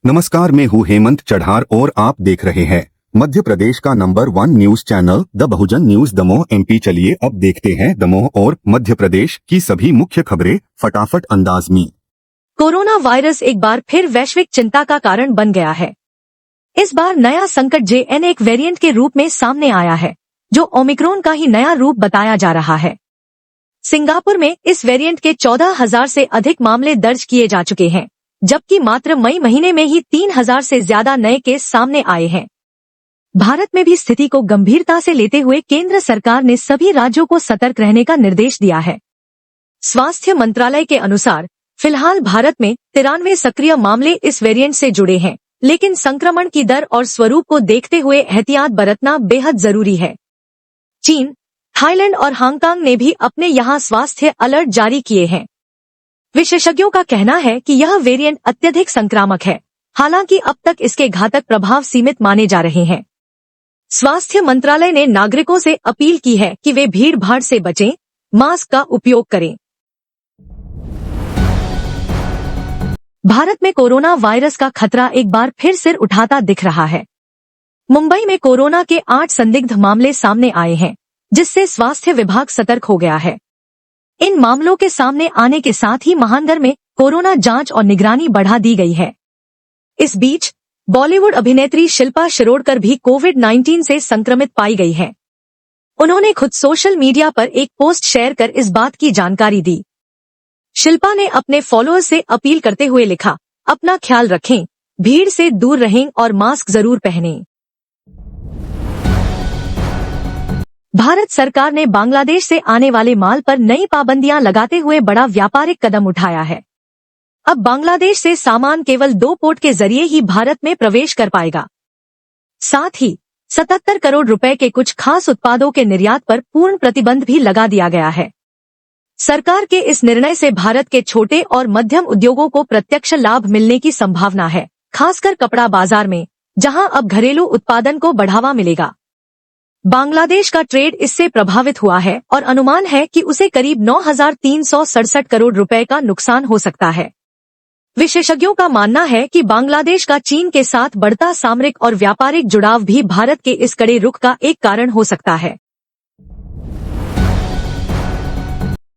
नमस्कार, मैं हूँ हेमंत चढ़ार और आप देख रहे हैं मध्य प्रदेश का number 1 news channel the Bahujan news Damoh MP. चलिए अब देखते हैं दमोह और मध्य प्रदेश की सभी मुख्य खबरें फटाफट अंदाज में। कोरोना वायरस एक बार फिर वैश्विक चिंता का कारण बन गया है। इस बार नया संकट JN एक वेरिएंट के रूप में सामने आया है, जो ओमिक्रॉन का ही नया रूप बताया जा रहा है। सिंगापुर में इस वेरिएंट के 14,000 से अधिक मामले दर्ज किए जा चुके हैं, जबकि मात्र मई महीने में ही 3,000 से ज्यादा नए केस सामने आए हैं। भारत में भी स्थिति को गंभीरता से लेते हुए केंद्र सरकार ने सभी राज्यों को सतर्क रहने का निर्देश दिया है। स्वास्थ्य मंत्रालय के अनुसार फिलहाल भारत में 93 सक्रिय मामले इस वेरिएंट से जुड़े हैं, लेकिन संक्रमण की दर और स्वरूप को देखते हुए एहतियात बरतना बेहद जरूरी है। चीन, थाईलैंड और हांगकांग ने भी अपने यहाँ स्वास्थ्य अलर्ट जारी किए हैं। विशेषज्ञों का कहना है कि यह वेरिएंट अत्यधिक संक्रामक है, हालांकि अब तक इसके घातक प्रभाव सीमित माने जा रहे हैं। स्वास्थ्य मंत्रालय ने नागरिकों से अपील की है कि वे भीड़ भाड़ से बचें, मास्क का उपयोग करें। भारत में कोरोना वायरस का खतरा एक बार फिर सिर उठाता दिख रहा है। मुंबई में कोरोना के 8 संदिग्ध मामले सामने आए हैं, जिससे स्वास्थ्य विभाग सतर्क हो गया है। इन मामलों के सामने आने के साथ ही महानगर में कोरोना जांच और निगरानी बढ़ा दी गई है। इस बीच बॉलीवुड अभिनेत्री शिल्पा शिरोडकर भी कोविड-19 से संक्रमित पाई गई है। उन्होंने खुद सोशल मीडिया पर एक पोस्ट शेयर कर इस बात की जानकारी दी। शिल्पा ने अपने फॉलोअर्स से अपील करते हुए लिखा, अपना ख्याल रखें, भीड़ से दूर रहें और मास्क जरूर पहनें। भारत सरकार ने बांग्लादेश से आने वाले माल पर नई पाबंदियां लगाते हुए बड़ा व्यापारिक कदम उठाया है। अब बांग्लादेश से सामान केवल 2 पोर्ट के जरिए ही भारत में प्रवेश कर पाएगा। साथ ही 77 करोड़ रुपए के कुछ खास उत्पादों के निर्यात पर पूर्ण प्रतिबंध भी लगा दिया गया है। सरकार के इस निर्णय से भारत के छोटे और मध्यम उद्योगों को प्रत्यक्ष लाभ मिलने की संभावना है, खासकर कपड़ा बाजार में, जहां अब घरेलू उत्पादन को बढ़ावा मिलेगा। बांग्लादेश का ट्रेड इससे प्रभावित हुआ है और अनुमान है कि उसे करीब 9,367 करोड़ रुपए का नुकसान हो सकता है। विशेषज्ञों का मानना है कि बांग्लादेश का चीन के साथ बढ़ता सामरिक और व्यापारिक जुड़ाव भी भारत के इस कड़े रुख का एक कारण हो सकता है।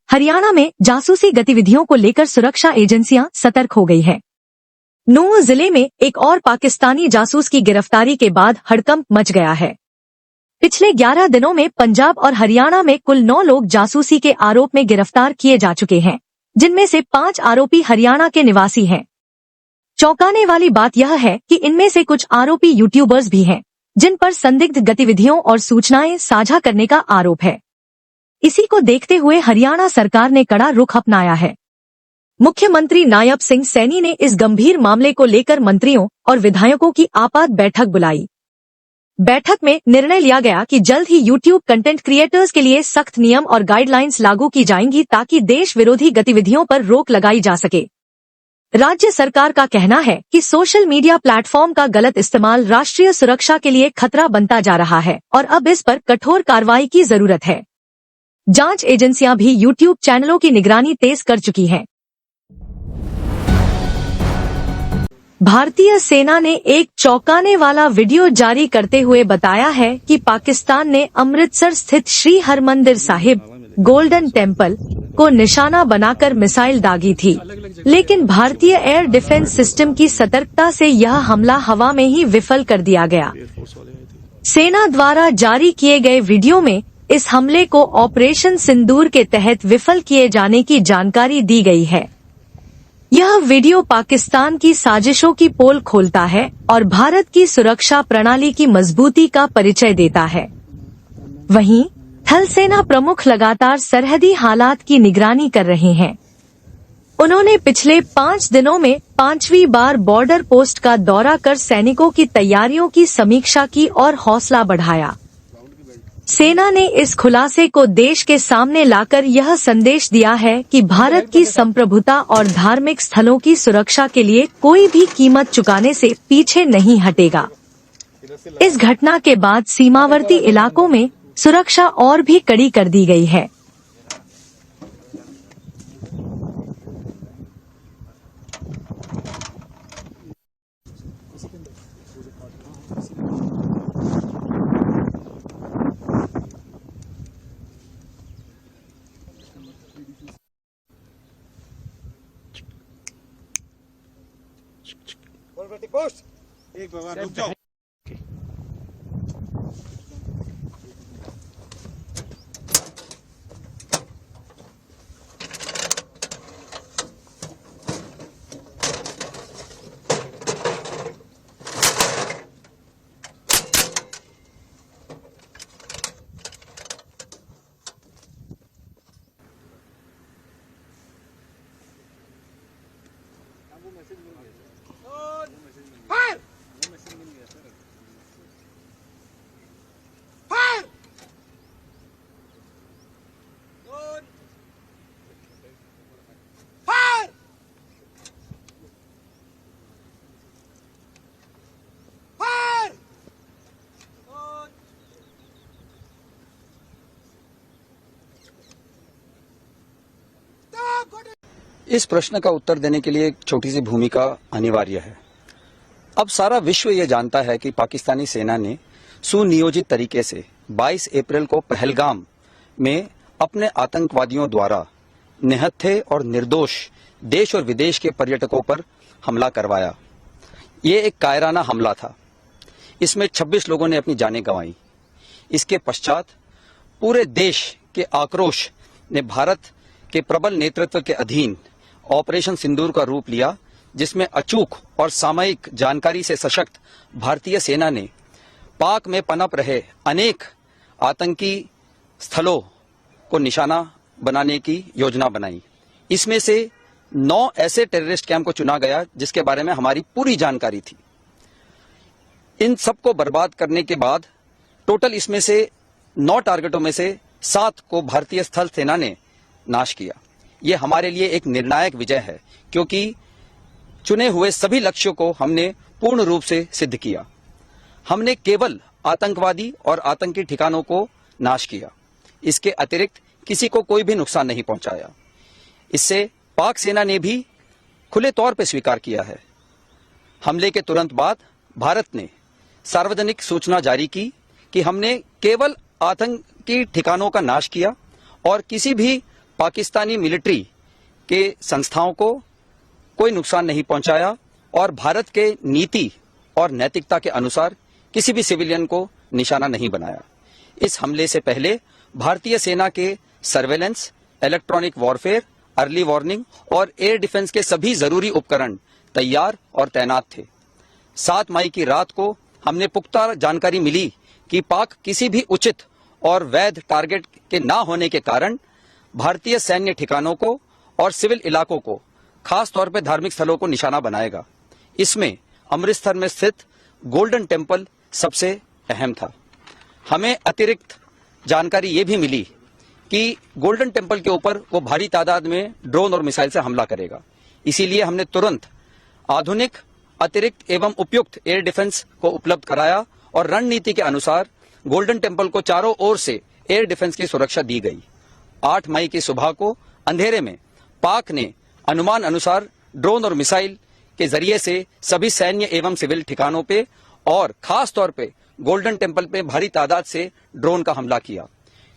हरियाणा में जासूसी गतिविधियों को लेकर सुरक्षा एजेंसियां सतर्क हो गई है। नूंह जिले में एक और पाकिस्तानी जासूस की गिरफ्तारी के बाद हड़कंप मच गया है। पिछले 11 दिनों में पंजाब और हरियाणा में कुल 9 लोग जासूसी के आरोप में गिरफ्तार किए जा चुके हैं, जिनमें से 5 आरोपी हरियाणा के निवासी हैं। चौंकाने वाली बात यह है कि इनमें से कुछ आरोपी यूट्यूबर्स भी हैं, जिन पर संदिग्ध गतिविधियों और सूचनाएं साझा करने का आरोप है। इसी को देखते हुए हरियाणा सरकार ने कड़ा रुख अपनाया है। मुख्यमंत्री नायब सिंह सैनी ने इस गंभीर मामले को लेकर मंत्रियों और विधायकों की आपात बैठक बुलाई। बैठक में निर्णय लिया गया कि जल्द ही यूट्यूब कंटेंट क्रिएटर्स के लिए सख्त नियम और गाइडलाइंस लागू की जाएंगी, ताकि देश विरोधी गतिविधियों पर रोक लगाई जा सके। राज्य सरकार का कहना है कि सोशल मीडिया प्लेटफॉर्म का गलत इस्तेमाल राष्ट्रीय सुरक्षा के लिए खतरा बनता जा रहा है और अब इस पर कठोर कार्रवाई की जरूरत है। जांच एजेंसियां भी यूट्यूब चैनलों की निगरानी तेज कर चुकी हैं। भारतीय सेना ने एक चौंकाने वाला वीडियो जारी करते हुए बताया है कि पाकिस्तान ने अमृतसर स्थित श्री हरमंदिर साहिब गोल्डन टेम्पल को निशाना बनाकर मिसाइल दागी थी, लेकिन भारतीय एयर डिफेंस सिस्टम की सतर्कता से यह हमला हवा में ही विफल कर दिया गया। सेना द्वारा जारी किए गए वीडियो में इस हमले को ऑपरेशन सिंदूर के तहत विफल किए जाने की जानकारी दी गई है। यह वीडियो पाकिस्तान की साजिशों की पोल खोलता है और भारत की सुरक्षा प्रणाली की मजबूती का परिचय देता है। वहीं थल सेना प्रमुख लगातार सरहदी हालात की निगरानी कर रहे हैं। उन्होंने पिछले 5 दिनों में 5वीं बार बॉर्डर पोस्ट का दौरा कर सैनिकों की तैयारियों की समीक्षा की और हौसला बढ़ाया। सेना ने इस खुलासे को देश के सामने लाकर यह संदेश दिया है कि भारत की संप्रभुता और धार्मिक स्थलों की सुरक्षा के लिए कोई भी कीमत चुकाने से पीछे नहीं हटेगा। इस घटना के बाद सीमावर्ती इलाकों में सुरक्षा और भी कड़ी कर दी गई है। एक बाबा रुक जाओ। इस प्रश्न का उत्तर देने के लिए एक छोटी सी भूमिका अनिवार्य है। अब सारा विश्व ये जानता है कि पाकिस्तानी सेना ने सुनियोजित तरीके से 22 अप्रैल को पहलगाम में अपने आतंकवादियों द्वारा निहत्थे और निर्दोष देश और विदेश के पर्यटकों पर हमला करवाया। ये एक कायराना हमला था। इसमें 26 लोगों ने अपनी जानें गंवाई। इसके पश्चात पूरे देश के आक्रोश ने भारत के प्रबल नेतृत्व के अधीन ऑपरेशन सिंदूर का रूप लिया, जिसमें अचूक और सामयिक जानकारी से सशक्त भारतीय सेना ने पाक में पनप रहे अनेक आतंकी स्थलों को निशाना बनाने की योजना बनाई। इसमें से 9 ऐसे टेररिस्ट कैंप को चुना गया जिसके बारे में हमारी पूरी जानकारी थी। इन सबको बर्बाद करने के बाद टोटल इसमें से 9 टारगेटों में से 7 को भारतीय स्थल सेना ने नाश किया। ये हमारे लिए एक निर्णायक विजय है, क्योंकि चुने हुए सभी लक्ष्यों को हमने पूर्ण रूप से सिद्ध किया। हमने केवल आतंकवादी और आतंकी ठिकानों को नाश किया। इसके अतिरिक्त किसी को कोई भी नुकसान नहीं पहुंचाया। इससे पाक सेना ने भी खुले तौर पर स्वीकार किया है। हमले के तुरंत बाद भारत ने सार्वजनिक सूचना जारी की कि हमने केवल आतंकी ठिकानों का नाश किया और किसी भी पाकिस्तानी मिलिट्री के संस्थाओं को कोई नुकसान नहीं पहुंचाया और भारत के नीति और नैतिकता के अनुसार किसी भी सिविलियन को निशाना नहीं बनाया। इस हमले से पहले भारतीय सेना के surveillance, electronic warfare, early warning और एयर डिफेंस के सभी जरूरी उपकरण तैयार और तैनात थे। 7 मई की रात को हमने पुख्ता जानकारी मिली कि पाक किसी भी उचित और वैध टारगेट के ना होने के कारण भारतीय सैन्य ठिकानों को और सिविल इलाकों को, खास तौर पर धार्मिक स्थलों को निशाना बनाएगा। इसमें अमृतसर में स्थित गोल्डन टेम्पल सबसे अहम था। हमें अतिरिक्त जानकारी ये भी मिली कि गोल्डन टेम्पल के ऊपर वो भारी तादाद में ड्रोन और मिसाइल से हमला करेगा। इसीलिए हमने तुरंत आधुनिक, अतिरिक्त एवं उपयुक्त एयर डिफेंस को उपलब्ध कराया और रणनीति के अनुसार गोल्डन टेम्पल को चारों ओर से एयर डिफेंस की सुरक्षा दी गई। 8 मई की सुबह को अंधेरे में पाक ने अनुमान अनुसार ड्रोन और मिसाइल के जरिए से सभी सैन्य एवं सिविल ठिकानों पे और खास तौर पे गोल्डन टेम्पल पे भारी तादाद से ड्रोन का हमला किया।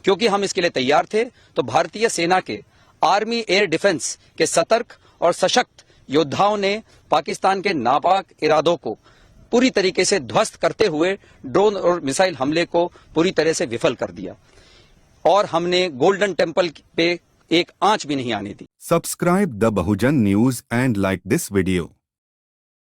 क्योंकि हम इसके लिए तैयार थे, तो भारतीय सेना के आर्मी एयर डिफेंस के सतर्क और सशक्त योद्धाओं ने पाकिस्तान के नापाक इरादों को पूरी तरीके से ध्वस्त करते हुए ड्रोन और मिसाइल हमले को पूरी तरह से विफल कर दिया और हमने गोल्डन टेम्पल पे एक आंच भी नहीं आने दी। Subscribe the Bahujan News and like this video.